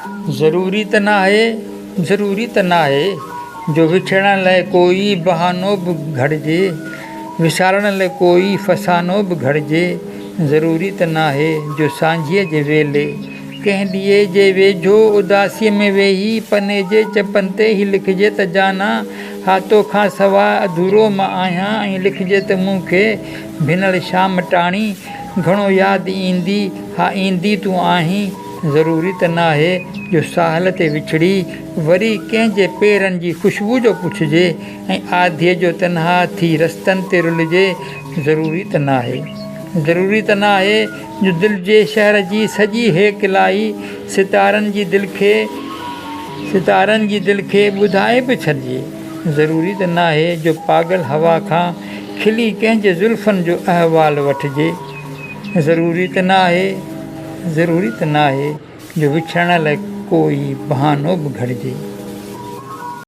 ज़रूरी त नाहे ज़रूरी त नाहे जो विछड़ण लाइ कोई बहानो बि घड़िजे, विसारण लाइ कोई फसानो बि घड़िजे। ज़रूरी त नाहे जो सांझीअ जे वेले कंहिं ॾींहं जे वेझो उदासीअ में वेही पने जे चपनि ते ई लिखिजे त जाना हा तोखां सवाइ अधूरो मां आहियां, ऐं लिखिजे त मूंखे भिनल शाम टाणी घणो यादि ईंदी, हा ईंदी तूं आहीं। ज़रूरी त नाहे जो साहल ते विछड़ी वरी कंहिंजे पेरनि जी ख़ुशबू जो पुछिजे, ऐं आधीअ जो तनहा थी रस्तनि ते रुलिजे। ज़रूरी त नाहे ज़रूरी त नाहे जो दिलि जे शहर जी सॼी हेकिलाई सितारनि जी दिलि खे ॿुधाए बि छॾिजे। ज़रूरी त नाहे जो पागल हवा खां खिली कंहिंजे ज़ुल्फ़नि जो अहवालु वठिजे। ज़रूरी त नाहे जो विछड़ण लाइ कोई बहानो बि घड़िजे।